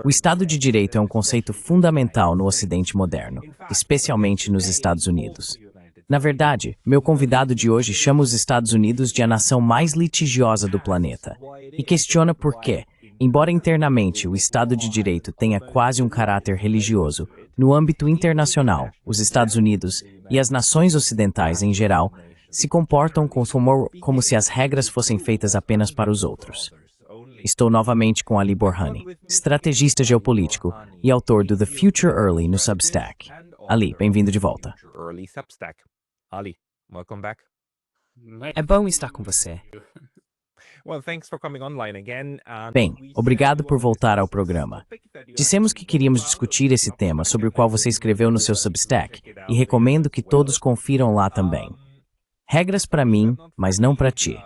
O Estado de Direito é um conceito fundamental no Ocidente moderno, especialmente nos Estados Unidos. Na verdade, meu convidado de hoje chama os Estados Unidos de a nação mais litigiosa do planeta e questiona por que, embora internamente o Estado de Direito tenha quase um caráter religioso, no âmbito internacional, os Estados Unidos e as nações ocidentais em geral se comportam como se as regras fossem feitas apenas para os outros. Estou novamente com Ali Borhani, estrategista geopolítico e autor do The Future Early no Substack. Ali, bem-vindo de volta. Ali, welcome back. É bom estar com você. Bem, obrigado por voltar ao programa. Dissemos que queríamos discutir esse tema sobre o qual você escreveu no seu Substack e recomendo que todos confiram lá também. Regras para mim, mas não para ti.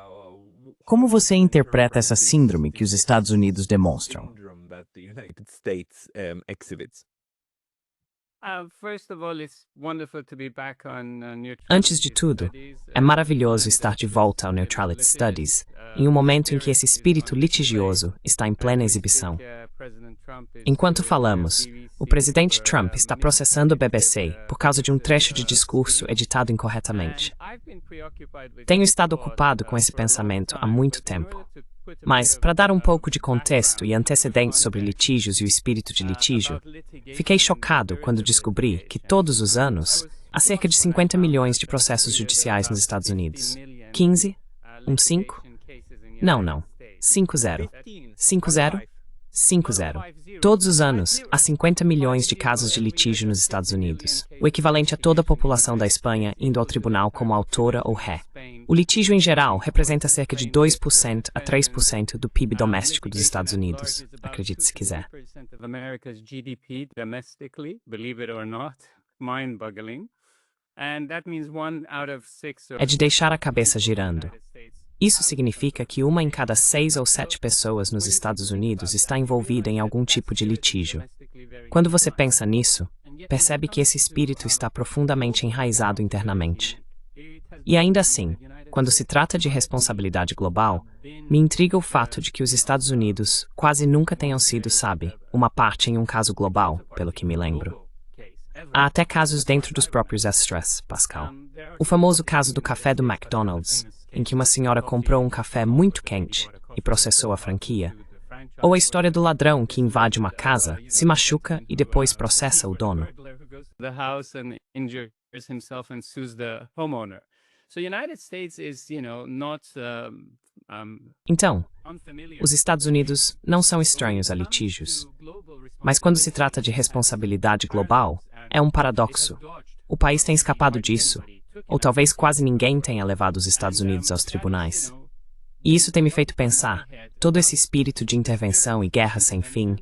Como você interpreta essa síndrome que os Estados Unidos demonstram? Antes de tudo, é maravilhoso estar de volta ao Neutrality Studies, em um momento em que esse espírito litigioso está em plena exibição. Enquanto falamos, o presidente Trump está processando a BBC por causa de um trecho de discurso editado incorretamente. Tenho estado ocupado com esse pensamento há muito tempo. Mas, para dar um pouco de contexto e antecedentes sobre litígios e o espírito de litígio, fiquei chocado quando descobri que, todos os anos, há cerca de 50 milhões de processos judiciais nos Estados Unidos. 15? 5? Não. 50. 50? 50. Todos os anos, há 50 milhões de casos de litígio nos Estados Unidos, o equivalente a toda a população da Espanha indo ao tribunal como autora ou ré. O litígio em geral representa cerca de 2% a 3% do PIB doméstico dos Estados Unidos, acredite se quiser. É de deixar a cabeça girando. Isso significa que 1 em cada 6 ou 7 pessoas nos Estados Unidos está envolvida em algum tipo de litígio. Quando você pensa nisso, percebe que esse espírito está profundamente enraizado internamente. E ainda assim, quando se trata de responsabilidade global, me intriga o fato de que os Estados Unidos quase nunca tenham sido, uma parte em um caso global, pelo que me lembro. Há até casos dentro dos próprios S-Stress, Pascal. O famoso caso do café do McDonald's, em que uma senhora comprou um café muito quente e processou a franquia. Ou a história do ladrão que invade uma casa, se machuca e depois processa o dono. Então, os Estados Unidos não são estranhos a litígios. Mas quando se trata de responsabilidade global, é um paradoxo. O país tem escapado disso, ou talvez quase ninguém tenha levado os Estados Unidos aos tribunais. E isso tem me feito pensar, todo esse espírito de intervenção e guerra sem fim,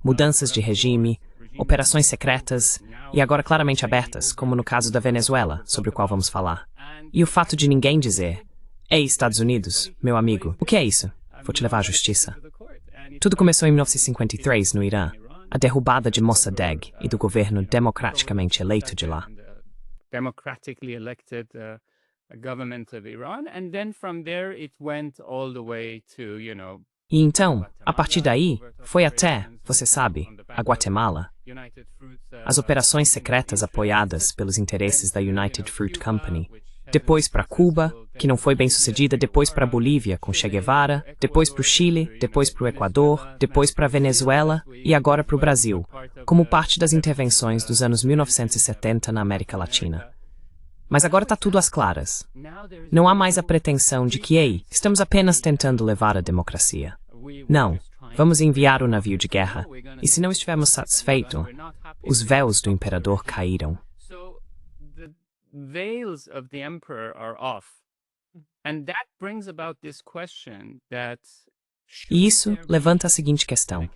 mudanças de regime, operações secretas e agora claramente abertas, como no caso da Venezuela, sobre o qual vamos falar. E o fato de ninguém dizer, ei, Estados Unidos, meu amigo, o que é isso? Vou te levar à justiça. Tudo começou em 1953, no Irã, a derrubada de Mossadegh e do governo democraticamente eleito de lá. Democratically elected government of Iran, and then from there it went all the way to, E então, a partir daí, foi até, você sabe, a Guatemala. As operações secretas apoiadas pelos interesses da United Fruit Company, depois para Cuba, que não foi bem sucedida, depois para Bolívia com Che Guevara, depois para o Chile, depois para o Equador, depois para a Venezuela e agora para o Brasil, como parte das intervenções dos anos 1970 na América Latina. Mas agora está tudo às claras. Não há mais a pretensão de que, ei, estamos apenas tentando levar a democracia. Não, vamos enviar o navio de guerra, e se não estivermos satisfeitos, os véus do imperador caíram. Veils of the emperor are off. And that brings about this question that E isso levanta a seguinte questão.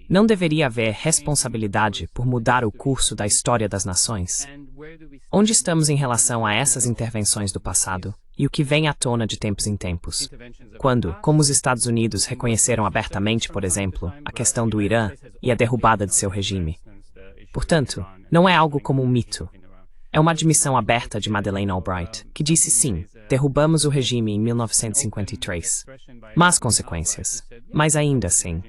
Não deveria haver responsabilidade por mudar o curso da história das nações? Onde estamos em relação a essas intervenções do passado e o que vem à tona de tempos em tempos? Quando, como os Estados Unidos reconheceram abertamente, por exemplo, a questão do Irã e a derrubada de seu regime. Portanto, não é algo como um mito. É uma admissão aberta de Madeleine Albright, que disse sim, derrubamos o regime em 1953. Más consequências, mas ainda assim.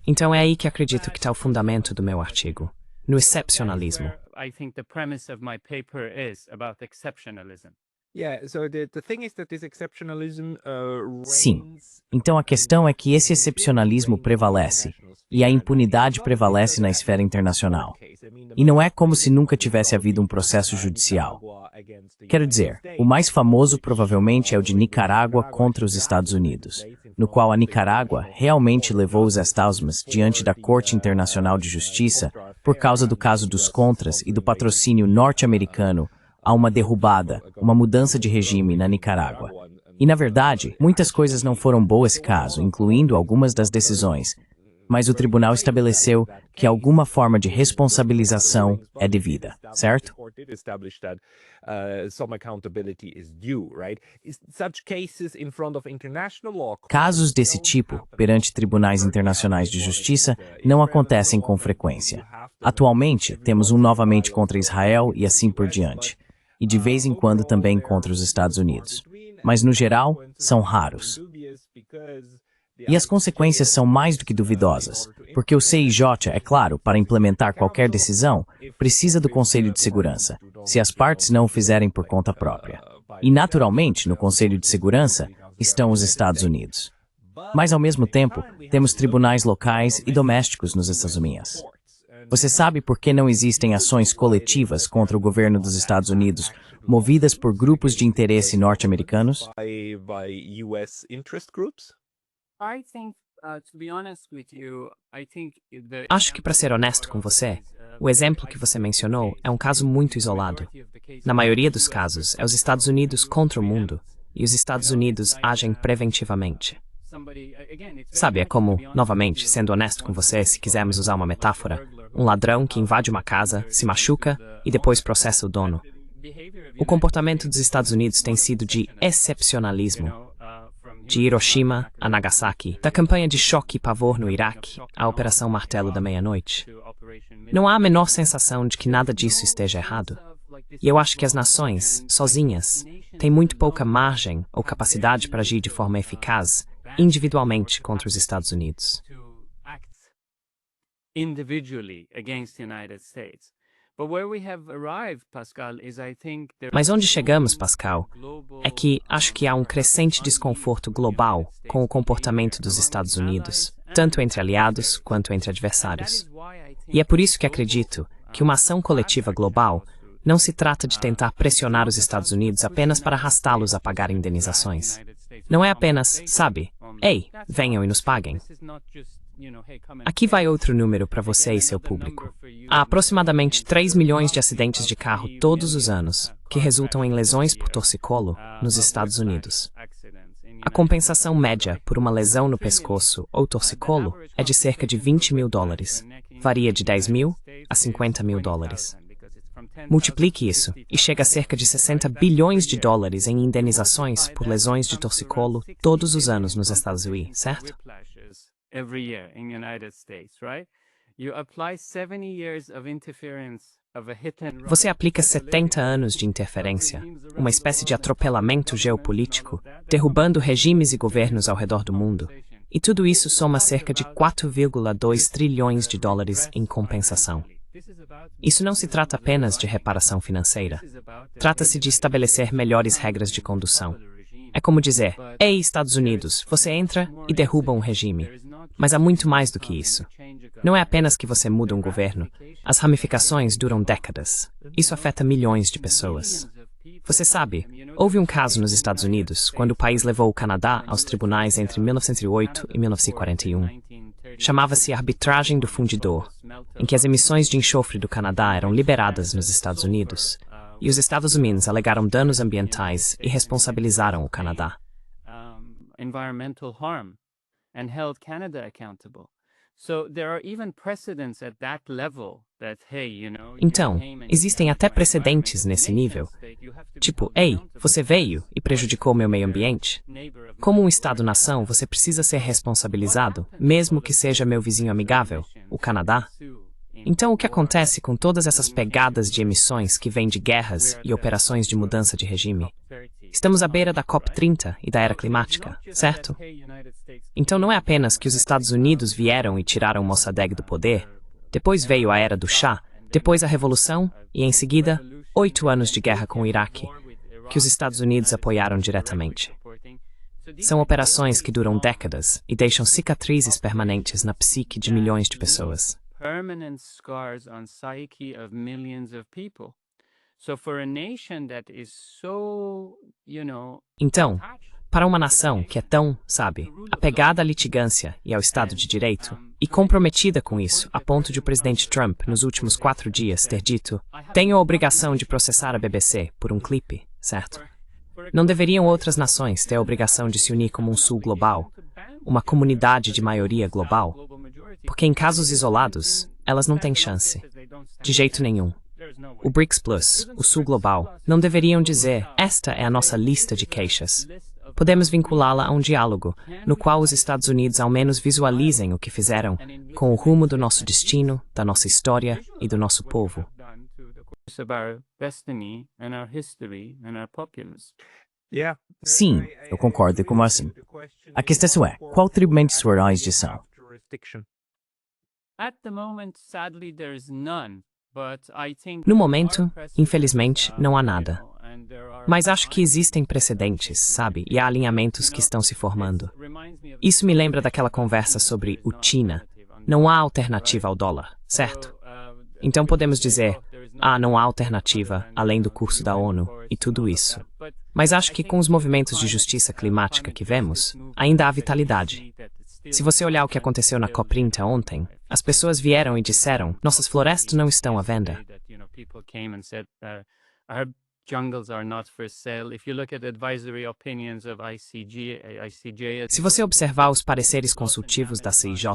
Então é aí que acredito que está o fundamento do meu artigo, no excepcionalismo. Sim. Então a questão é que esse excepcionalismo prevalece, e a impunidade prevalece na esfera internacional. E não é como se nunca tivesse havido um processo judicial. Quero dizer, o mais famoso provavelmente é o de Nicarágua contra os Estados Unidos, no qual a Nicarágua realmente levou os Estados diante da Corte Internacional de Justiça por causa do caso dos Contras e do patrocínio norte-americano a uma derrubada, uma mudança de regime na Nicarágua. E, na verdade, muitas coisas não foram boas nesse caso, incluindo algumas das decisões, mas o tribunal estabeleceu que alguma forma de responsabilização é devida, certo? Casos desse tipo, perante tribunais internacionais de justiça, não acontecem com frequência. Atualmente, temos um novamente contra Israel e assim por diante, e de vez em quando também contra os Estados Unidos. Mas, no geral, são raros. E as consequências são mais do que duvidosas, porque o CIJ, é claro, para implementar qualquer decisão, precisa do Conselho de Segurança, se as partes não o fizerem por conta própria. E, naturalmente, no Conselho de Segurança estão os Estados Unidos. Mas, ao mesmo tempo, temos tribunais locais e domésticos nos Estados Unidos. Você sabe por que não existem ações coletivas contra o governo dos Estados Unidos movidas por grupos de interesse norte-americanos? Acho que, para ser honesto com você, o exemplo que você mencionou é um caso muito isolado. Na maioria dos casos, é os Estados Unidos contra o mundo, e os Estados Unidos agem preventivamente. Sabe, é como, novamente, sendo honesto com você, se quisermos usar uma metáfora, um ladrão que invade uma casa, se machuca e depois processa o dono. O comportamento dos Estados Unidos tem sido de excepcionalismo. De Hiroshima a Nagasaki, da campanha de choque e pavor no Iraque à Operação Martelo da Meia-Noite. Não há a menor sensação de que nada disso esteja errado. E eu acho que as nações, sozinhas, têm muito pouca margem ou capacidade para agir de forma eficaz, individualmente contra os Estados Unidos. Mas onde chegamos, Pascal, é que acho que há um crescente desconforto global com o comportamento dos Estados Unidos, tanto entre aliados quanto entre adversários. E é por isso que acredito que uma ação coletiva global não se trata de tentar pressionar os Estados Unidos apenas para arrastá-los a pagar indenizações. Não é apenas, sabe, ei, venham e nos paguem. Aqui vai outro número para você e seu público. Há aproximadamente 3 milhões de acidentes de carro todos os anos, que resultam em lesões por torcicolo nos Estados Unidos. A compensação média por uma lesão no pescoço ou torcicolo é de cerca de $20.000. Varia de $10.000 a $50.000. Multiplique isso e chega a cerca de $60 bilhões em indenizações por lesões de torcicolo todos os anos nos Estados Unidos, certo? Você aplica 70 anos de interferência, uma espécie de atropelamento geopolítico, derrubando regimes e governos ao redor do mundo, e tudo isso soma cerca de $4,2 trilhões em compensação. Isso não se trata apenas de reparação financeira. Trata-se de estabelecer melhores regras de condução. É como dizer, ei, Estados Unidos, você entra e derruba um regime. Mas há muito mais do que isso. Não é apenas que você muda um governo. As ramificações duram décadas. Isso afeta milhões de pessoas. Você sabe, houve um caso nos Estados Unidos, quando o país levou o Canadá aos tribunais entre 1908 e 1941. Chamava-se Arbitragem do Fundidor, em que as emissões de enxofre do Canadá eram liberadas nos Estados Unidos, e os Estados Unidos alegaram danos ambientais e responsabilizaram o Canadá. Então, existem até precedentes nesse nível. Tipo, ei, você veio e prejudicou meu meio ambiente? Como um Estado-nação, você precisa ser responsabilizado, mesmo que seja meu vizinho amigável, o Canadá. Então, o que acontece com todas essas pegadas de emissões que vêm de guerras e operações de mudança de regime? Estamos à beira da COP30 e da era climática, certo? Então não é apenas que os Estados Unidos vieram e tiraram Mossadegh do poder, depois veio a era do Shah, depois a Revolução e, em seguida, 8 anos de guerra com o Iraque, que os Estados Unidos apoiaram diretamente. São operações que duram décadas e deixam cicatrizes permanentes na psique de milhões de pessoas. Então, para uma nação que é tão, apegada à litigância e ao Estado de Direito, e comprometida com isso, a ponto de o presidente Trump, nos últimos 4 dias, ter dito: tenho a obrigação de processar a BBC por um clipe, certo? Não deveriam outras nações ter a obrigação de se unir como um sul global, uma comunidade de maioria global? Porque em casos isolados, elas não têm chance. De jeito nenhum. O BRICS Plus, o sul global, não deveriam dizer: esta é a nossa lista de queixas. Podemos vinculá-la a um diálogo, no qual os Estados Unidos ao menos visualizem o que fizeram com o rumo do nosso destino, da nossa história e do nosso povo. Sim, eu concordo com você. A questão é, qual tribunalmente sua jurisdição? No momento, infelizmente, não há nada. Mas acho que existem precedentes, e há alinhamentos que estão se formando. Isso me lembra daquela conversa sobre o TINA. Não há alternativa ao dólar, certo? Então podemos dizer: não há alternativa além do curso da ONU e tudo isso. Mas acho que com os movimentos de justiça climática que vemos, ainda há vitalidade. Se você olhar o que aconteceu na COP30 ontem, as pessoas vieram e disseram: nossas florestas não estão à venda. Se você observar os pareceres consultivos da CIJ,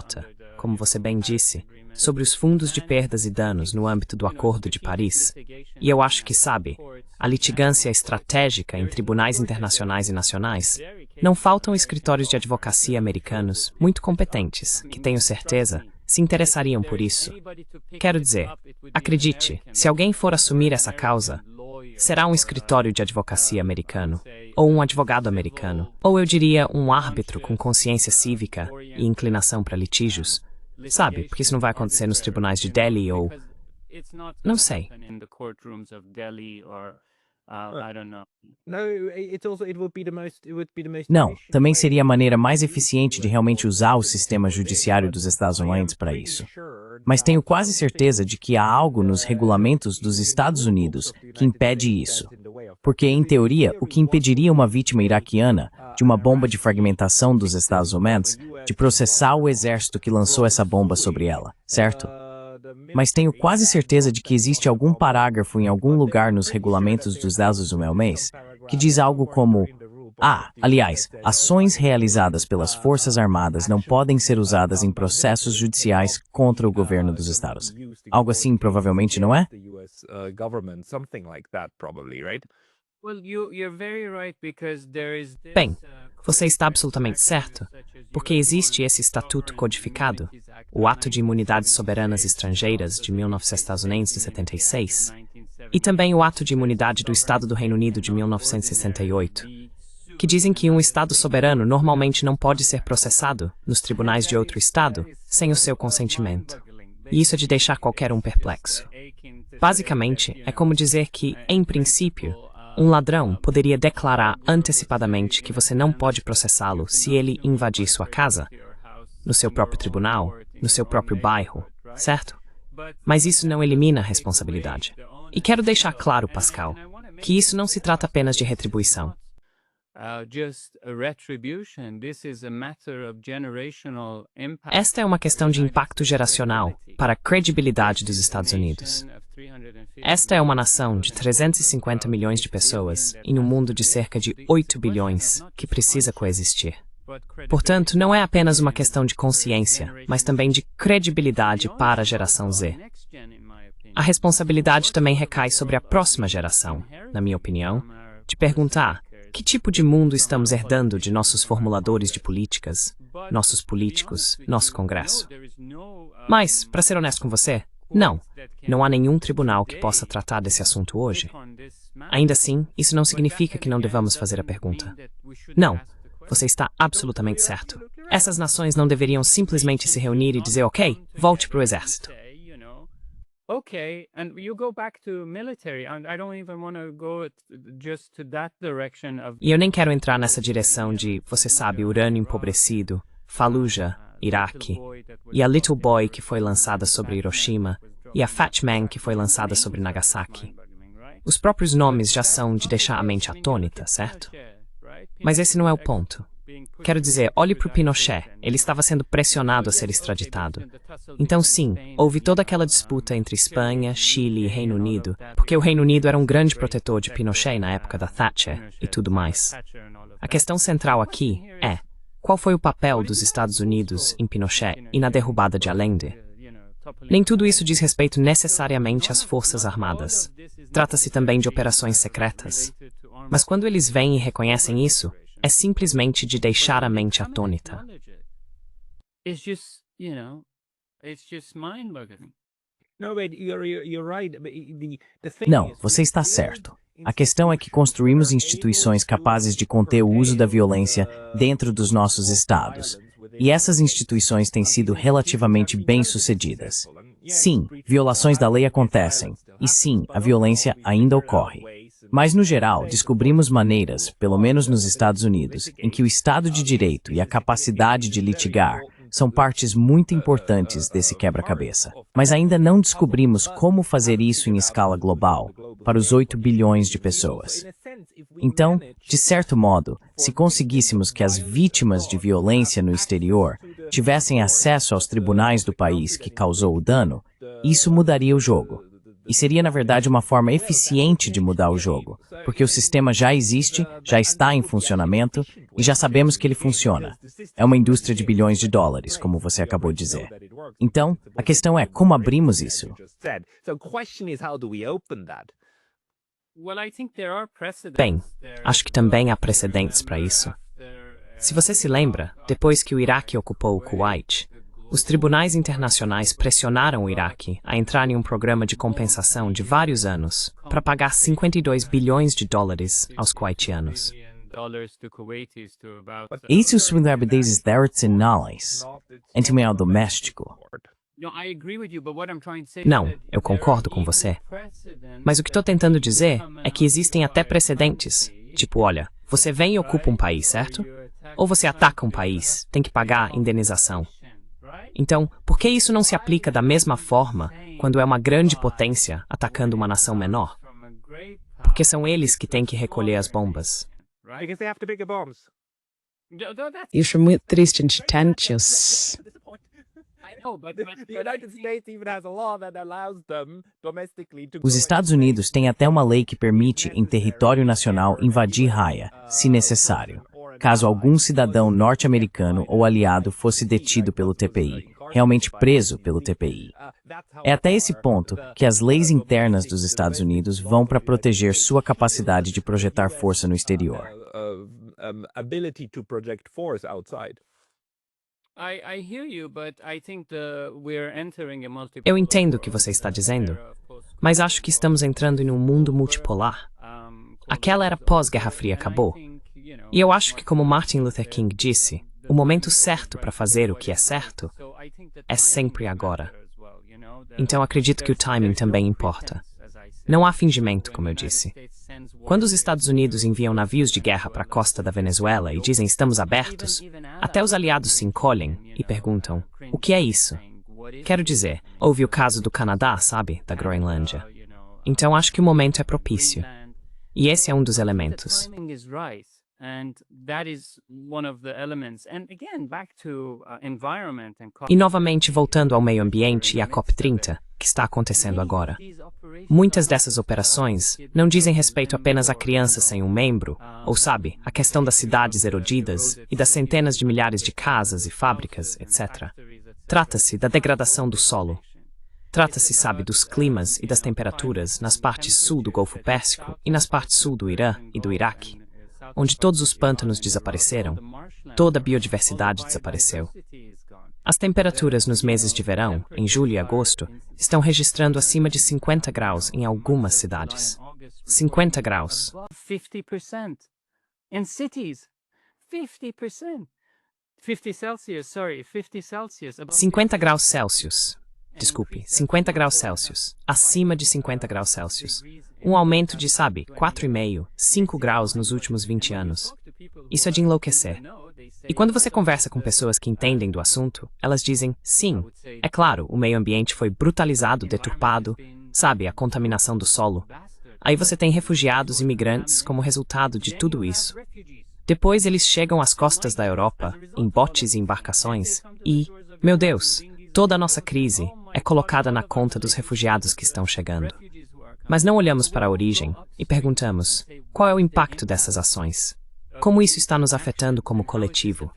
como você bem disse, sobre os fundos de perdas e danos no âmbito do Acordo de Paris, e eu acho que a litigância estratégica em tribunais internacionais e nacionais, não faltam escritórios de advocacia americanos muito competentes, que tenho certeza se interessariam por isso. Quero dizer, acredite, se alguém for assumir essa causa, será um escritório de advocacia americano, ou um advogado americano, ou eu diria um árbitro com consciência cívica e inclinação para litígios. Porque isso não vai acontecer nos tribunais de Delhi ou... não sei. Não, também seria a maneira mais eficiente de realmente usar o sistema judiciário dos Estados Unidos para isso. Mas tenho quase certeza de que há algo nos regulamentos dos Estados Unidos que impede isso. Porque, em teoria, o que impediria uma vítima iraquiana de uma bomba de fragmentação dos Estados Unidos de processar o exército que lançou essa bomba sobre ela, certo? Mas tenho quase certeza de que existe algum parágrafo em algum lugar nos regulamentos dos Estados Unidos que diz algo como: aliás, ações realizadas pelas Forças Armadas não podem ser usadas em processos judiciais contra o governo dos Estados. Algo assim, provavelmente, não é? Bem, você está absolutamente certo, porque existe esse estatuto codificado, o Ato de Imunidades Soberanas Estrangeiras de 1976, e também o Ato de Imunidade do Estado do Reino Unido de 1968, que dizem que um Estado soberano normalmente não pode ser processado nos tribunais de outro Estado sem o seu consentimento. E isso é de deixar qualquer um perplexo. Basicamente, é como dizer que, em princípio, um ladrão poderia declarar antecipadamente que você não pode processá-lo se ele invadir sua casa, no seu próprio tribunal, no seu próprio bairro, certo? Mas isso não elimina a responsabilidade. E quero deixar claro, Pascal, que isso não se trata apenas de retribuição. Esta é uma questão de impacto geracional para a credibilidade dos Estados Unidos. Esta é uma nação de 350 milhões de pessoas em um mundo de cerca de 8 bilhões que precisa coexistir. Portanto, não é apenas uma questão de consciência, mas também de credibilidade para a geração Z. A responsabilidade também recai sobre a próxima geração, na minha opinião, de perguntar: que tipo de mundo estamos herdando de nossos formuladores de políticas, nossos políticos, nosso Congresso? Mas, para ser honesto com você, não há nenhum tribunal que possa tratar desse assunto hoje. Ainda assim, isso não significa que não devamos fazer a pergunta. Não, você está absolutamente certo. Essas nações não deveriam simplesmente se reunir e dizer, ok, volte para o exército. Okay, and you go back to military, and I don't even want to go just to that direction of. E eu nem quero entrar nessa direção de, você sabe, urânio empobrecido, Fallujah, Iraque, e a Little Boy que foi lançada sobre Hiroshima, e a Fat Man que foi lançada sobre Nagasaki. Os próprios nomes já são de deixar a mente atônita, certo? Mas esse não é o ponto. Quero dizer, olhe para o Pinochet, ele estava sendo pressionado a ser extraditado. Então sim, houve toda aquela disputa entre Espanha, Chile e Reino Unido, porque o Reino Unido era um grande protetor de Pinochet na época da Thatcher e tudo mais. A questão central aqui é, qual foi o papel dos Estados Unidos em Pinochet e na derrubada de Allende? Nem tudo isso diz respeito necessariamente às Forças Armadas. Trata-se também de operações secretas. Mas quando eles vêm e reconhecem isso, é simplesmente de deixar a mente atônita. Não, você está certo. A questão é que construímos instituições capazes de conter o uso da violência dentro dos nossos estados. E essas instituições têm sido relativamente bem-sucedidas. Sim, violações da lei acontecem. E sim, a violência ainda ocorre. Mas, no geral, descobrimos maneiras, pelo menos nos Estados Unidos, em que o Estado de Direito e a capacidade de litigar são partes muito importantes desse quebra-cabeça. Mas ainda não descobrimos como fazer isso em escala global, para os 8 bilhões de pessoas. Então, de certo modo, se conseguíssemos que as vítimas de violência no exterior tivessem acesso aos tribunais do país que causou o dano, isso mudaria o jogo. E seria, na verdade, uma forma eficiente de mudar o jogo, porque o sistema já existe, já está em funcionamento e já sabemos que ele funciona. É uma indústria de bilhões de dólares, como você acabou de dizer. Então, a questão é como abrimos isso? Bem, acho que também há precedentes para isso. Se você se lembra, depois que o Iraque ocupou o Kuwait, os tribunais internacionais pressionaram o Iraque a entrar em um programa de compensação de vários anos para pagar 52 bilhões de dólares aos kuwaitianos. Isso similar desses direitos sinais, em termos doméstico. Não, eu concordo com você. Mas o que estou tentando dizer é que existem até precedentes. Tipo, olha, você vem e ocupa um país, certo? Ou você ataca um país, tem que pagar indenização. Então, por que isso não se aplica da mesma forma quando é uma grande potência atacando uma nação menor? Porque são eles que têm que recolher as bombas. Isso é muito triste e tensos. Os Estados Unidos têm até uma lei que permite, em território nacional, invadir raia, se necessário, caso algum cidadão norte-americano ou aliado fosse detido pelo TPI, realmente preso pelo TPI. É até esse ponto que as leis internas dos Estados Unidos vão para proteger sua capacidade de projetar força no exterior. Eu entendo o que você está dizendo, mas acho que estamos entrando em um mundo multipolar. Aquela era pós-Guerra Fria acabou. E eu acho que, como Martin Luther King disse, o momento certo para fazer o que é certo é sempre agora. Então acredito que o timing também importa. Não há fingimento, como eu disse. Quando os Estados Unidos enviam navios de guerra para a costa da Venezuela e dizem estamos abertos, até os aliados se encolhem e perguntam, o que é isso? Quero dizer, houve o caso do Canadá, sabe, da Groenlândia. Então acho que o momento é propício. E esse é um dos elementos. E novamente voltando ao meio ambiente e à COP30, que está acontecendo agora. Muitas dessas operações não dizem respeito apenas a crianças sem um membro, ou sabe, a questão das cidades erodidas e das centenas de milhares de casas e fábricas, etc. Trata-se da degradação do solo. Trata-se, sabe, dos climas e das temperaturas nas partes sul do Golfo Pérsico e nas partes sul do Irã e do Iraque, onde todos os pântanos desapareceram, toda a biodiversidade desapareceu. As temperaturas nos meses de verão, em julho e agosto, estão registrando acima de 50 graus em algumas cidades. 50 graus. 50%. In cities, 50%. 50 Celsius, sorry, 50 Celsius. 50 graus Celsius. Desculpe, 50 graus Celsius. Acima de 50 graus Celsius. Um aumento de, 4,5, 5 graus nos últimos 20 anos. Isso é de enlouquecer. E quando você conversa com pessoas que entendem do assunto, elas dizem, sim, é claro, o meio ambiente foi brutalizado, deturpado, a contaminação do solo. Aí você tem refugiados e imigrantes como resultado de tudo isso. Depois eles chegam às costas da Europa, em botes e embarcações, e, meu Deus, toda a nossa crise é colocada na conta dos refugiados que estão chegando. Mas não olhamos para a origem e perguntamos, qual é o impacto dessas ações? Como isso está nos afetando como coletivo?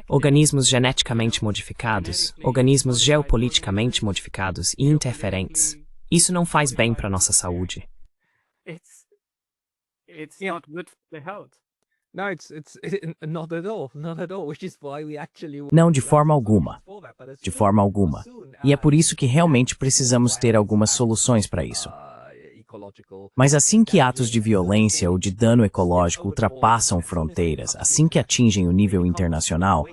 Organismos geneticamente modificados, organismos geopoliticamente modificados e interferentes. Isso não faz bem para a nossa saúde. It's not good for the health. No, it's not at all, which is why we actually... Não, de forma alguma. De forma alguma. E é por isso que realmente precisamos ter algumas soluções para isso. Mas assim que atos de violência ou de dano ecológico ultrapassam fronteiras, assim que atingem o nível internacional,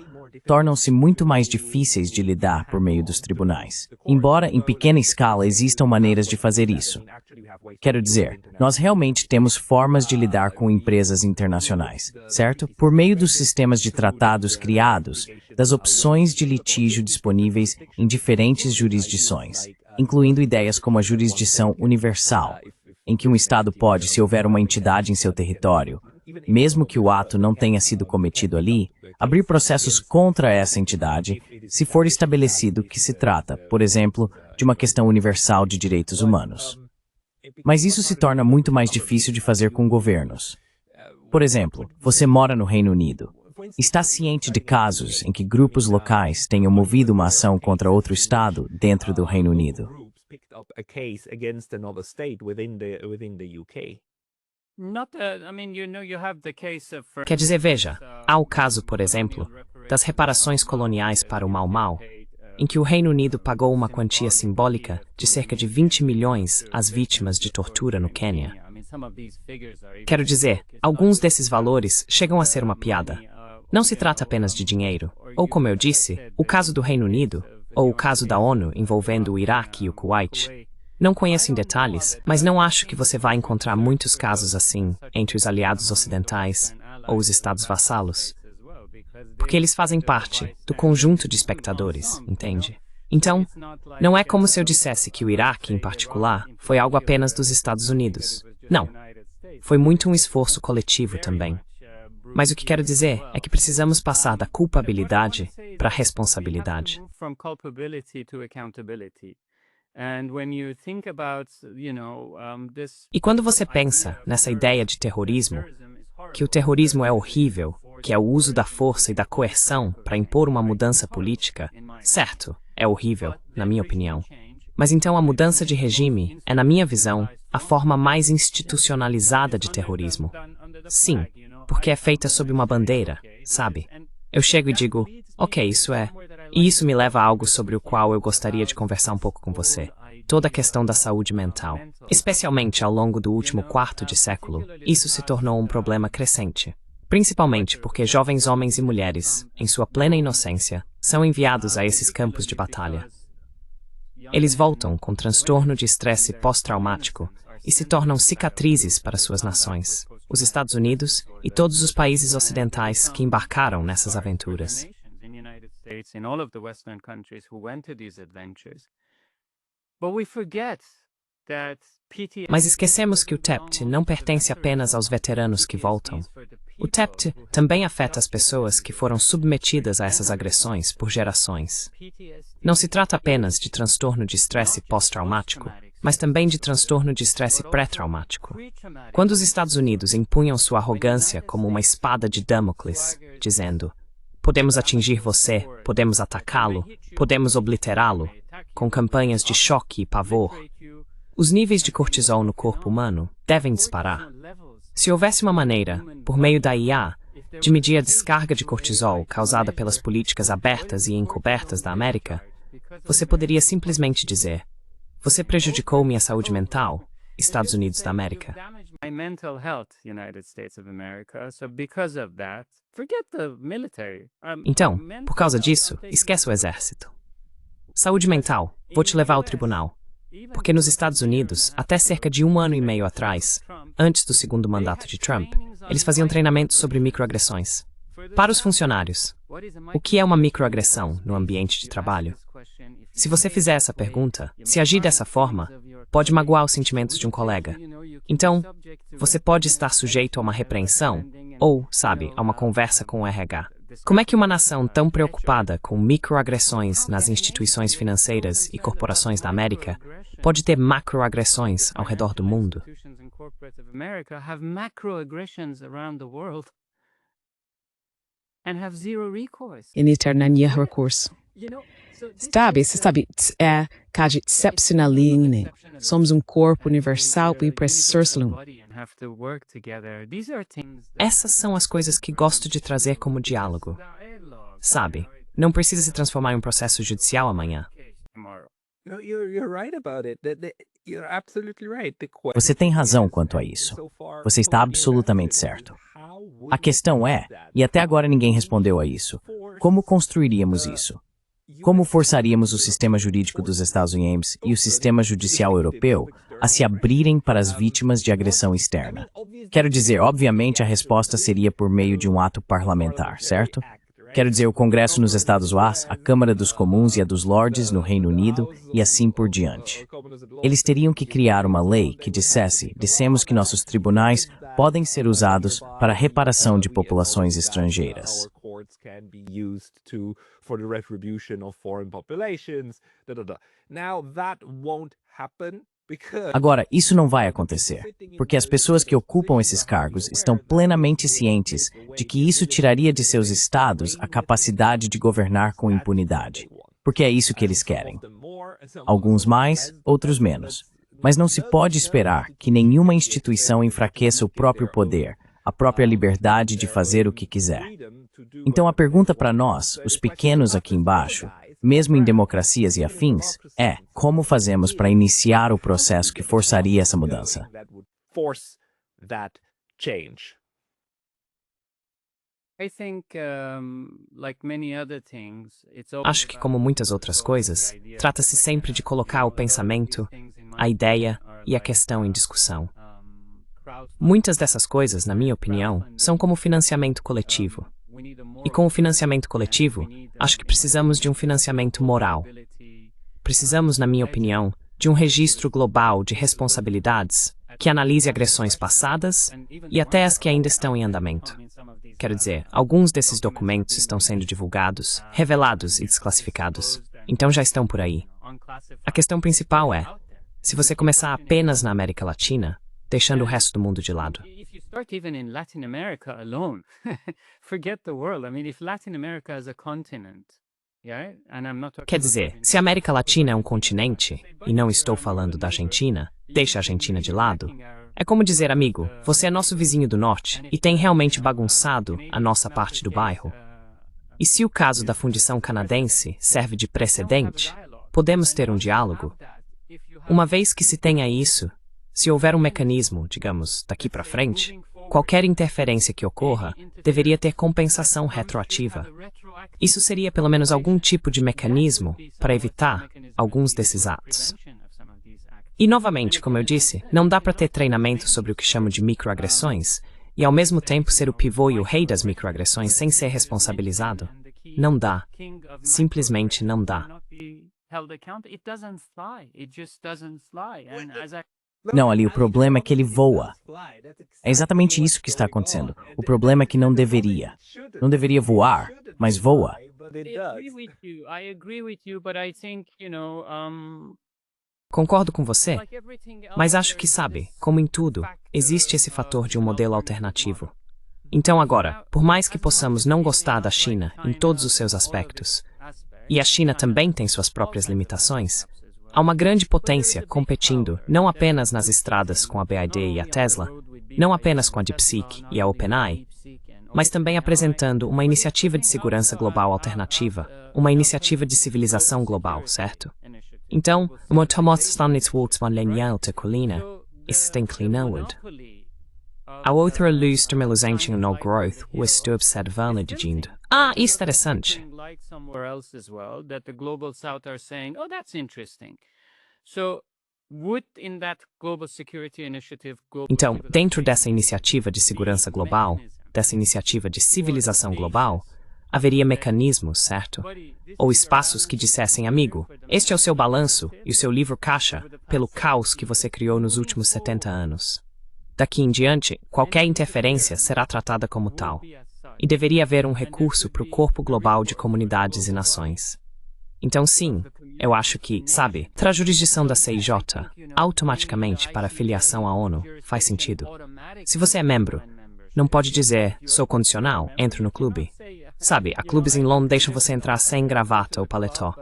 tornam-se muito mais difíceis de lidar por meio dos tribunais. Embora em pequena escala existam maneiras de fazer isso. Quero dizer, nós realmente temos formas de lidar com empresas internacionais, certo? Por meio dos sistemas de tratados criados, das opções de litígio disponíveis em diferentes jurisdições, incluindo ideias como a jurisdição universal, em que um Estado pode, se houver uma entidade em seu território, mesmo que o ato não tenha sido cometido ali, abrir processos contra essa entidade, se for estabelecido que se trata, por exemplo, de uma questão universal de direitos humanos. Mas isso se torna muito mais difícil de fazer com governos. Por exemplo, você mora no Reino Unido. Está ciente de casos em que grupos locais tenham movido uma ação contra outro Estado dentro do Reino Unido? Quer dizer, veja, há o caso, por exemplo, das reparações coloniais para o Mau Mau, em que o Reino Unido pagou uma quantia simbólica de cerca de 20 milhões às vítimas de tortura no Quênia. Quero dizer, alguns desses valores chegam a ser uma piada. Não se trata apenas de dinheiro, ou como eu disse, o caso do Reino Unido, ou o caso da ONU envolvendo o Iraque e o Kuwait. Não conheço em detalhes, mas não acho que você vai encontrar muitos casos assim entre os aliados ocidentais ou os estados vassalos, porque eles fazem parte do conjunto de espectadores, entende? Então, não é como se eu dissesse que o Iraque, em particular, foi algo apenas dos Estados Unidos. Não. Foi muito um esforço coletivo também. Mas o que quero dizer é que precisamos passar da culpabilidade para a responsabilidade. E quando você pensa nessa ideia de terrorismo, que o terrorismo é horrível, que é o uso da força e da coerção para impor uma mudança política, certo, é horrível, na minha opinião. Mas então a mudança de regime é, na minha visão, a forma mais institucionalizada de terrorismo. Sim, porque é feita sob uma bandeira, sabe? Eu chego e digo, ok, isso é. E isso me leva a algo sobre o qual eu gostaria de conversar um pouco com você. Toda a questão da saúde mental. Especialmente ao longo do último quarto de século, isso se tornou um problema crescente. Principalmente porque jovens homens e mulheres, em sua plena inocência, são enviados a esses campos de batalha. Eles voltam com transtorno de estresse pós-traumático e se tornam cicatrizes para suas nações, os Estados Unidos e todos os países ocidentais que embarcaram nessas aventuras. Mas esquecemos que o TEPT não pertence apenas aos veteranos que voltam. O TEPT também afeta as pessoas que foram submetidas a essas agressões por gerações. Não se trata apenas de transtorno de estresse pós-traumático, mas também de transtorno de estresse pré-traumático. Quando os Estados Unidos empunham sua arrogância como uma espada de Damocles, dizendo: podemos atingir você, podemos atacá-lo, podemos obliterá-lo, com campanhas de choque e pavor, os níveis de cortisol no corpo humano devem disparar. Se houvesse uma maneira, por meio da IA, de medir a descarga de cortisol causada pelas políticas abertas e encobertas da América, você poderia simplesmente dizer: você prejudicou minha saúde mental, Estados Unidos da América. My mental health, United States of America. So because of that, forget the military. Então, por causa disso, esquece o exército. Saúde mental, vou te levar ao tribunal. Porque nos Estados Unidos, até cerca de 1 ano e meio atrás, antes do segundo mandato de Trump, eles faziam treinamentos sobre microagressões. Para os funcionários, o que é uma microagressão no ambiente de trabalho? Se você fizer essa pergunta, se agir dessa forma, pode magoar os sentimentos de um colega. Então, você pode estar sujeito a uma repreensão ou, sabe, a uma conversa com o RH. Como é que uma nação tão preocupada com microagressões nas instituições financeiras e corporações da América pode ter macroagressões ao redor do mundo? E nie ternie recurso. Sabe, é caso excepcionaline. Somos corpo universal e precisamos. Essas são as coisas que gosto de trazer como diálogo. Sabe, não precisa se transformar em um processo judicial amanhã. Você tem razão quanto a isso. Você está absolutamente certo. A questão é, e até agora ninguém respondeu a isso, como construiríamos isso? Como forçaríamos o sistema jurídico dos Estados Unidos e o sistema judicial europeu a se abrirem para as vítimas de agressão externa? Quero dizer, obviamente a resposta seria por meio de um ato parlamentar, certo? Quero dizer, o Congresso nos Estados Unidos, a Câmara dos Comuns e a dos Lordes no Reino Unido e assim por diante. Eles teriam que criar uma lei que dissemos que nossos tribunais podem ser usados para a reparação de populações estrangeiras. Agora, isso não vai acontecer, porque as pessoas que ocupam esses cargos estão plenamente cientes de que isso tiraria de seus estados a capacidade de governar com impunidade, porque é isso que eles querem. Alguns mais, outros menos. Mas não se pode esperar que nenhuma instituição enfraqueça o próprio poder, a própria liberdade de fazer o que quiser. Então a pergunta para nós, os pequenos aqui embaixo, mesmo em democracias e afins, é como fazemos para iniciar o processo que forçaria essa mudança? Acho que, como muitas outras coisas, trata-se sempre de colocar o pensamento, a ideia e a questão em discussão. Muitas dessas coisas, na minha opinião, são como financiamento coletivo. E com o financiamento coletivo, acho que precisamos de um financiamento moral. Precisamos, na minha opinião, de um registro global de responsabilidades que analise agressões passadas e até as que ainda estão em andamento. Quero dizer, alguns desses documentos estão sendo divulgados, revelados e desclassificados. Então já estão por aí. A questão principal é, se você começar apenas na América Latina, deixando o resto do mundo de lado. Quer dizer, se a América Latina é um continente, e não estou falando da Argentina, deixa a Argentina de lado. É como dizer, amigo, você é nosso vizinho do norte e tem realmente bagunçado a nossa parte do bairro. E se o caso da fundição canadense serve de precedente, podemos ter um diálogo. Uma vez que se tenha isso, se houver um mecanismo, digamos, daqui para frente, qualquer interferência que ocorra deveria ter compensação retroativa. Isso seria pelo menos algum tipo de mecanismo para evitar alguns desses atos. E novamente, como eu disse, não dá para ter treinamento sobre o que chamo de microagressões e ao mesmo tempo ser o pivô e o rei das microagressões sem ser responsabilizado. Não dá. Simplesmente não dá. Não, ali o problema é que ele voa. É exatamente isso que está acontecendo. O problema é que não deveria. Não deveria voar, mas voa. Concordo com você, mas acho que sabe, como em tudo, existe esse fator de um modelo alternativo. Então agora, por mais que possamos não gostar da China em todos os seus aspectos, e a China também tem suas próprias limitações, há uma grande potência competindo não apenas nas estradas com a BYD e a Tesla, não apenas com a DeepSeek e a OpenAI, mas também apresentando uma iniciativa de segurança global alternativa, uma iniciativa de civilização global, certo? Então, uma is inclinawd. A outra luz termeluzente no growth was to observando dicindo, isso é interessante. Like somewhere else as well, that the global south are saying, oh, that's interesting. So, would in that global security initiative, Então, dentro dessa iniciativa de segurança global, dessa iniciativa de civilização global, haveria mecanismos, certo? Ou espaços que dissessem, amigo, este é o seu balanço e o seu livro caixa pelo caos que você criou nos últimos 70 anos. Daqui em diante, qualquer interferência será tratada como tal. E deveria haver um recurso para o corpo global de comunidades e nações. Então sim, eu acho que, sabe, ter a jurisdição da CIJ automaticamente para filiação à ONU faz sentido. Se você é membro, não pode dizer, sou condicional, entro no clube. Sabe, há clubes em Londres que deixam você entrar sem gravata ou paletó.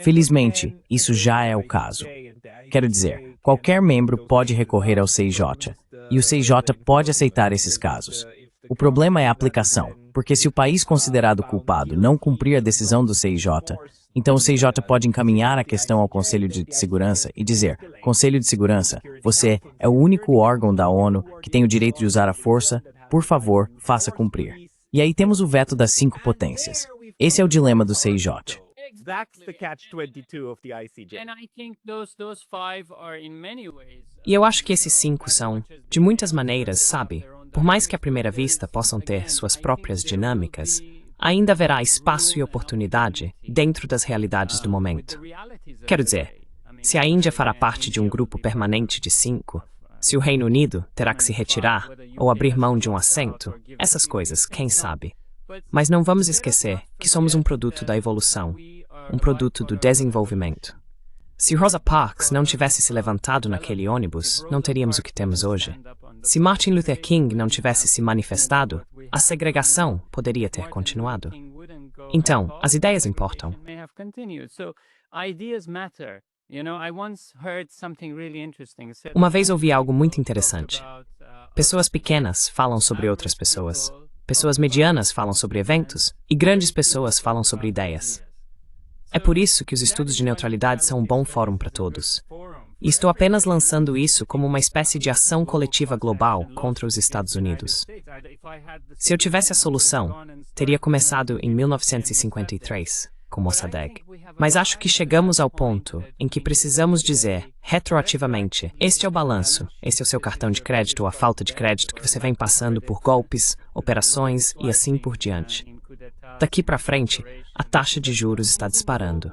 Felizmente, isso já é o caso. Quero dizer, qualquer membro pode recorrer ao CIJ, e o CIJ pode aceitar esses casos. O problema é a aplicação, porque se o país considerado culpado não cumprir a decisão do CIJ, então o CIJ pode encaminhar a questão ao Conselho de Segurança e dizer, Conselho de Segurança, você é o único órgão da ONU que tem o direito de usar a força, por favor, faça cumprir. E aí temos o veto das 5 potências. Esse é o dilema do CIJ. E eu acho que esses 5 são, de muitas maneiras, sabe, por mais que à primeira vista possam ter suas próprias dinâmicas, ainda haverá espaço e oportunidade dentro das realidades do momento. Quero dizer, se a Índia fará parte de um grupo permanente de 5, se o Reino Unido terá que se retirar ou abrir mão de um assento, essas coisas, quem sabe. Mas não vamos esquecer que somos um produto da evolução, um produto do desenvolvimento. Se Rosa Parks não tivesse se levantado naquele ônibus, não teríamos o que temos hoje. Se Martin Luther King não tivesse se manifestado, a segregação poderia ter continuado. Então, as ideias importam. Uma vez ouvi algo muito interessante. Pessoas pequenas falam sobre outras pessoas. Pessoas medianas falam sobre eventos. E grandes pessoas falam sobre ideias. É por isso que os estudos de neutralidade são um bom fórum para todos. E estou apenas lançando isso como uma espécie de ação coletiva global contra os Estados Unidos. Se eu tivesse a solução, teria começado em 1953, com Mossadegh. Mas acho que chegamos ao ponto em que precisamos dizer, retroativamente, este é o balanço, este é o seu cartão de crédito ou a falta de crédito que você vem passando por golpes, operações e assim por diante. Daqui para frente, a taxa de juros está disparando.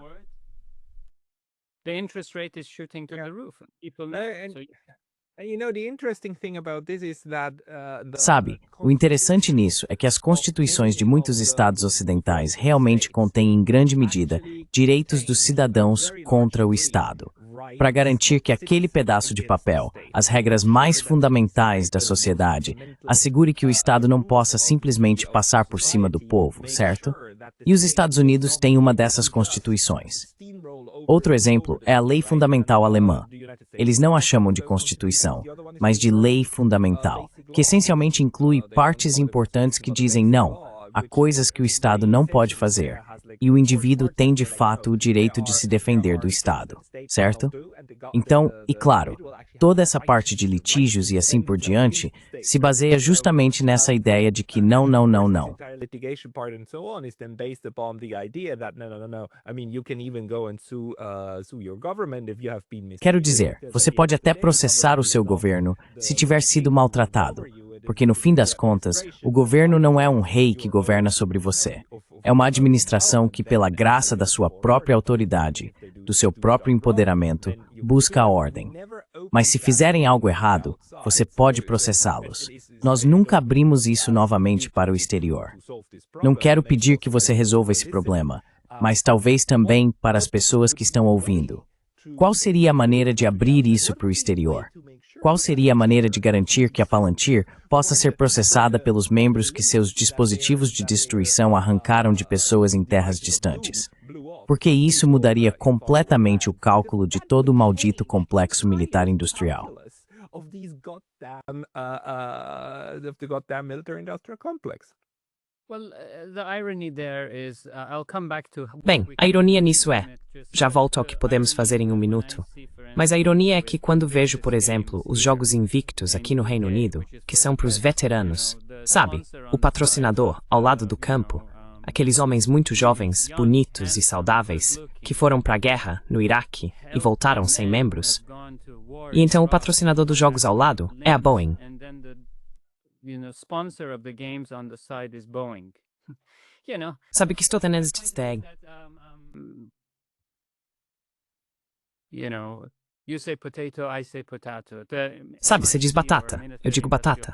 Sabe, o interessante nisso é que as constituições de muitos estados ocidentais realmente contêm em grande medida direitos dos cidadãos contra o Estado, para garantir que aquele pedaço de papel, as regras mais fundamentais da sociedade, assegure que o Estado não possa simplesmente passar por cima do povo, certo? E os Estados Unidos têm uma dessas constituições. Outro exemplo é a Lei Fundamental Alemã. Eles não a chamam de Constituição, mas de Lei Fundamental, que essencialmente inclui partes importantes que dizem não, há coisas que o Estado não pode fazer, e o indivíduo tem de fato o direito de se defender do Estado, certo? Então, e claro, toda essa parte de litígios e assim por diante se baseia justamente nessa ideia de que não. Quero dizer, você pode até processar o seu governo se tiver sido maltratado, porque no fim das contas, o governo não é um rei que governa sobre você. É uma administração que, pela graça da sua própria autoridade, do seu próprio empoderamento, busca a ordem. Mas se fizerem algo errado, você pode processá-los. Nós nunca abrimos isso novamente para o exterior. Não quero pedir que você resolva esse problema, mas talvez também para as pessoas que estão ouvindo. Qual seria a maneira de abrir isso para o exterior? Qual seria a maneira de garantir que a Palantir possa ser processada pelos membros que seus dispositivos de destruição arrancaram de pessoas em terras distantes? Porque isso mudaria completamente o cálculo de todo o maldito complexo militar industrial. Bem, a ironia nisso é, já volto ao que podemos fazer em um minuto, mas a ironia é que quando vejo, por exemplo, os Jogos Invictos aqui no Reino Unido, que são para os veteranos, sabe, o patrocinador ao lado do campo, aqueles homens muito jovens, bonitos e saudáveis, que foram para a guerra no Iraque e voltaram sem membros, e então o patrocinador dos jogos ao lado é a Boeing. Sabe o que estou tentando dizer? Sabe, você diz batata, eu digo batata.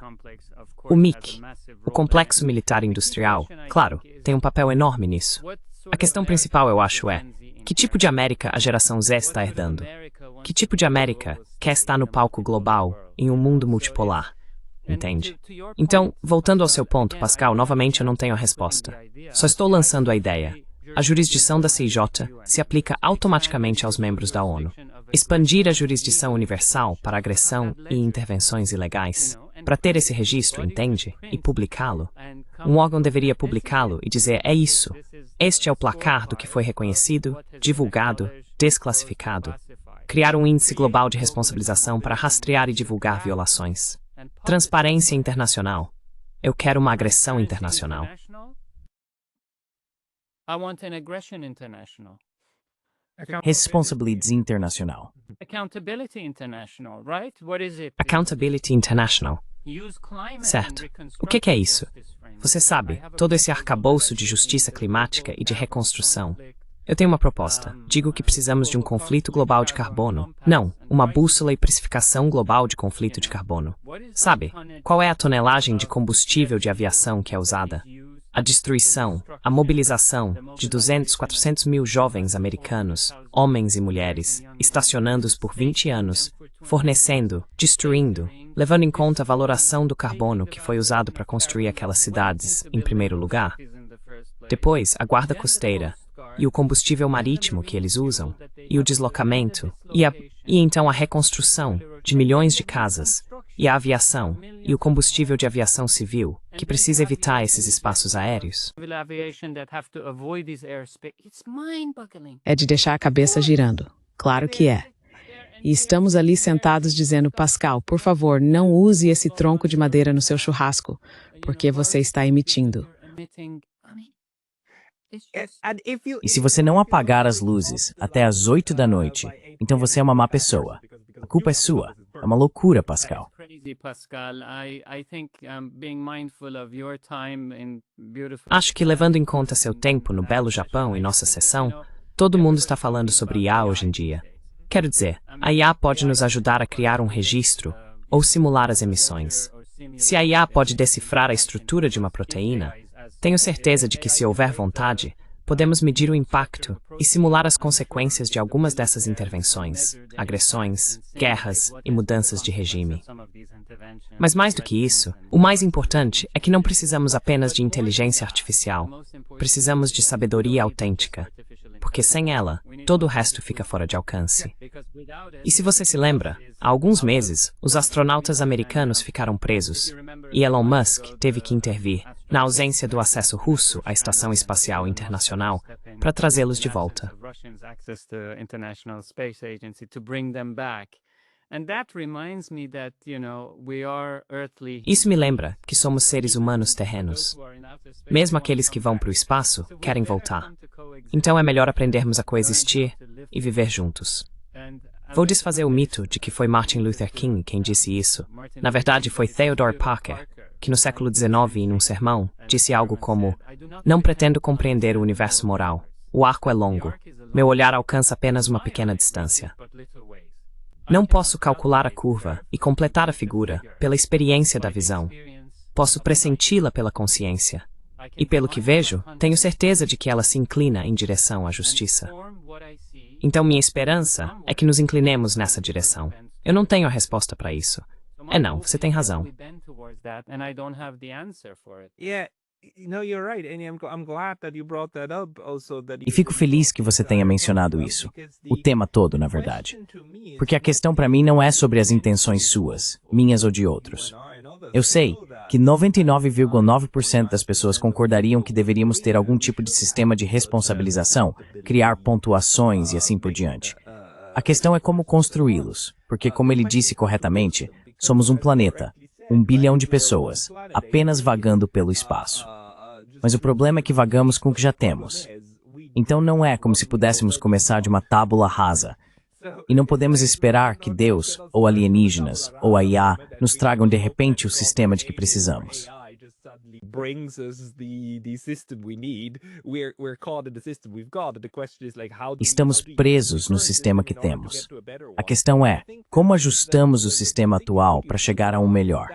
O MIC, o Complexo Militar Industrial, claro, tem um papel enorme nisso. A questão principal, eu acho, é que tipo de América a geração Z está herdando? Que tipo de América quer estar no palco global em um mundo multipolar? Entende? Então, voltando ao seu ponto, Pascal, novamente eu não tenho a resposta. Só estou lançando a ideia. A jurisdição da CIJ se aplica automaticamente aos membros da ONU. Expandir a jurisdição universal para agressão e intervenções ilegais. Para ter esse registro, entende? E publicá-lo. Um órgão deveria publicá-lo e dizer, é isso. Este é o placar do que foi reconhecido, divulgado, desclassificado. Criar um índice global de responsabilização para rastrear e divulgar violações. Transparência internacional. Eu quero uma agressão internacional. Responsabilidade internacional. Accountability international, right? What is it? Accountability International. Certo. O que é isso? Você sabe, todo esse arcabouço de justiça climática e de reconstrução. Eu tenho uma proposta. Digo que precisamos de um conflito global de carbono. Não, uma bússola e precificação global de conflito de carbono. Sabe, qual é a tonelagem de combustível de aviação que é usada? A destruição, a mobilização de 200, 400 mil jovens americanos, homens e mulheres, estacionando-os por 20 anos, fornecendo, destruindo, levando em conta a valoração do carbono que foi usado para construir aquelas cidades, em primeiro lugar. Depois, a guarda costeira, e o combustível marítimo que eles usam, e o deslocamento, e então a reconstrução de milhões de casas, e a aviação, e o combustível de aviação civil, que precisa evitar esses espaços aéreos. É de deixar a cabeça girando. Claro que é. E estamos ali sentados dizendo, Pascal, por favor, não use esse tronco de madeira no seu churrasco, porque você está emitindo. E se você não apagar as luzes até às 8 da noite, então você é uma má pessoa. A culpa é sua. É uma loucura, Pascal. Acho que, levando em conta seu tempo no belo Japão e nossa sessão, todo mundo está falando sobre IA hoje em dia. Quero dizer, a IA pode nos ajudar a criar um registro ou simular as emissões. Se a IA pode decifrar a estrutura de uma proteína, tenho certeza de que, se houver vontade, podemos medir o impacto e simular as consequências de algumas dessas intervenções, agressões, guerras e mudanças de regime. Mas mais do que isso, o mais importante é que não precisamos apenas de inteligência artificial. Precisamos de sabedoria autêntica, porque sem ela, todo o resto fica fora de alcance. E se você se lembra, há alguns meses, os astronautas americanos ficaram presos, e Elon Musk teve que intervir, na ausência do acesso russo à Estação Espacial Internacional, para trazê-los de volta. Isso me lembra que somos seres humanos terrenos. Mesmo aqueles que vão para o espaço querem voltar. Então é melhor aprendermos a coexistir e viver juntos. Vou desfazer o mito de que foi Martin Luther King quem disse isso. Na verdade, foi Theodore Parker, que no século XIX, em um sermão, disse algo como: "Não pretendo compreender o universo moral. O arco é longo. Meu olhar alcança apenas uma pequena distância. Não posso calcular a curva e completar a figura pela experiência da visão. Posso pressenti-la pela consciência. E pelo que vejo, tenho certeza de que ela se inclina em direção à justiça. Então minha esperança é que nos inclinemos nessa direção. Eu não tenho a resposta para isso. É não, você tem razão. E fico feliz que você tenha mencionado isso. O tema todo, na verdade. Porque a questão para mim não é sobre as intenções suas, minhas ou de outros. Eu sei que 99,9% das pessoas concordariam que deveríamos ter algum tipo de sistema de responsabilização, criar pontuações e assim por diante. A questão é como construí-los, porque, como ele disse corretamente, somos um planeta, 1 bilhão de pessoas, apenas vagando pelo espaço. Mas o problema é que vagamos com o que já temos. Então não é como se pudéssemos começar de uma tábula rasa. E não podemos esperar que Deus, ou alienígenas, ou a IA, nos tragam de repente o sistema de que precisamos. Estamos presos no sistema que temos. A questão é, como ajustamos o sistema atual para chegar a um melhor?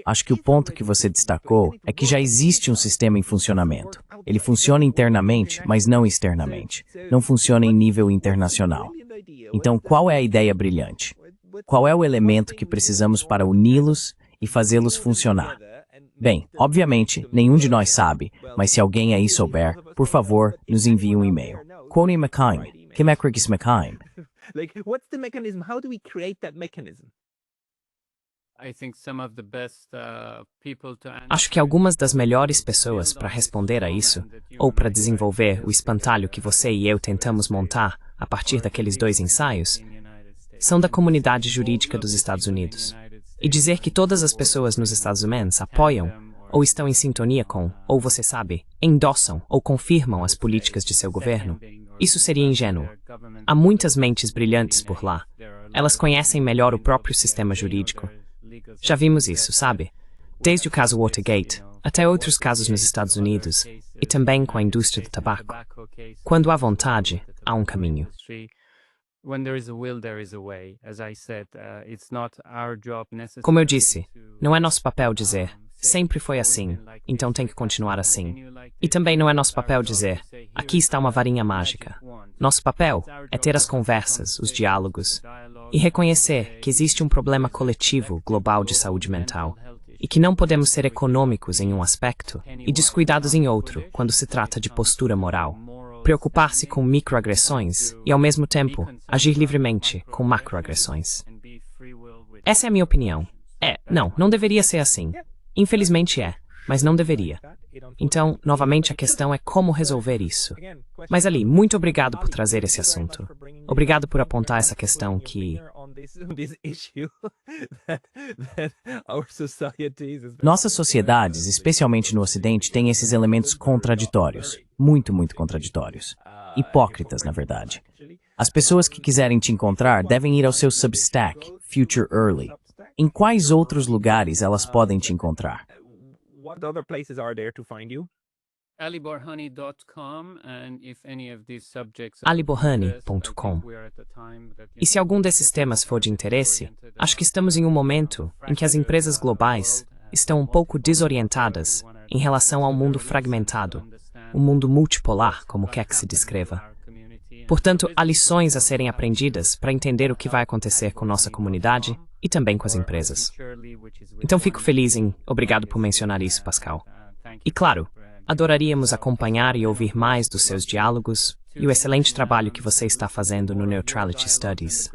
Acho que o ponto que você destacou é que já existe um sistema em funcionamento. Ele funciona internamente, mas não externamente. Não funciona em nível internacional. Então, qual é a ideia brilhante? Qual é o elemento que precisamos para uni-los e fazê-los funcionar? Bem, obviamente, nenhum de nós sabe, mas se alguém aí souber, por favor, nos envie um e-mail. Quoni McKeim, Kimekrigis McKeim. What's the mechanism? How do we create that mechanism? Acho que algumas das melhores pessoas para responder a isso, ou para desenvolver o espantalho que você e eu tentamos montar a partir daqueles 2 ensaios, são da comunidade jurídica dos Estados Unidos. E dizer que todas as pessoas nos Estados Unidos apoiam, ou estão em sintonia com, ou você sabe, endossam ou confirmam as políticas de seu governo, isso seria ingênuo. Há muitas mentes brilhantes por lá. Elas conhecem melhor o próprio sistema jurídico. Já vimos isso, sabe? Desde o caso Watergate, até outros casos nos Estados Unidos, e também com a indústria do tabaco. Quando há vontade, há um caminho. Como eu disse, não é nosso papel dizer, sempre foi assim, então tem que continuar assim. E também não é nosso papel dizer, aqui está uma varinha mágica. Nosso papel é ter as conversas, os diálogos, e reconhecer que existe um problema coletivo global de saúde mental, e que não podemos ser econômicos em um aspecto e descuidados em outro quando se trata de postura moral. Preocupar-se com microagressões e, ao mesmo tempo, agir livremente com macroagressões. Essa é a minha opinião. Não deveria ser assim. Infelizmente é, mas não deveria. Então, novamente, a questão é como resolver isso. Mas Ali, muito obrigado por trazer esse assunto. Obrigado por apontar essa questão que... Nossas sociedades, especialmente no Ocidente, têm esses elementos contraditórios. Muito contraditórios. Hipócritas, na verdade. As pessoas que quiserem te encontrar devem ir ao seu Substack, Future Early. Em quais outros lugares elas podem te encontrar? What other places are there to find you? aliborhani.com. E se algum desses temas for de interesse, acho que estamos em um momento em que as empresas globais estão um pouco desorientadas em relação ao mundo fragmentado, o mundo multipolar, como quer que se descreva. Portanto, há lições a serem aprendidas para entender o que vai acontecer com nossa comunidade e também com as empresas. Então fico feliz em... Obrigado por mencionar isso, Pascal. E claro, adoraríamos acompanhar e ouvir mais dos seus diálogos e o excelente trabalho que você está fazendo no Neutrality Studies.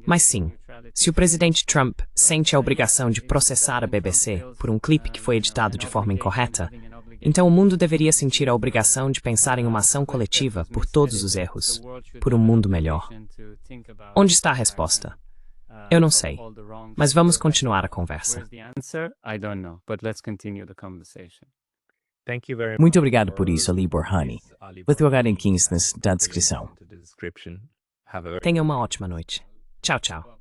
Mas sim, se o presidente Trump sente a obrigação de processar a BBC por um clipe que foi editado de forma incorreta, então o mundo deveria sentir a obrigação de pensar em uma ação coletiva por todos os erros, por um mundo melhor. Onde está a resposta? Eu não sei, mas vamos continuar a conversa. Muito obrigado por isso, Ali Borhani. Vou colocar em links na descrição. Tenha uma ótima noite. Tchau, tchau.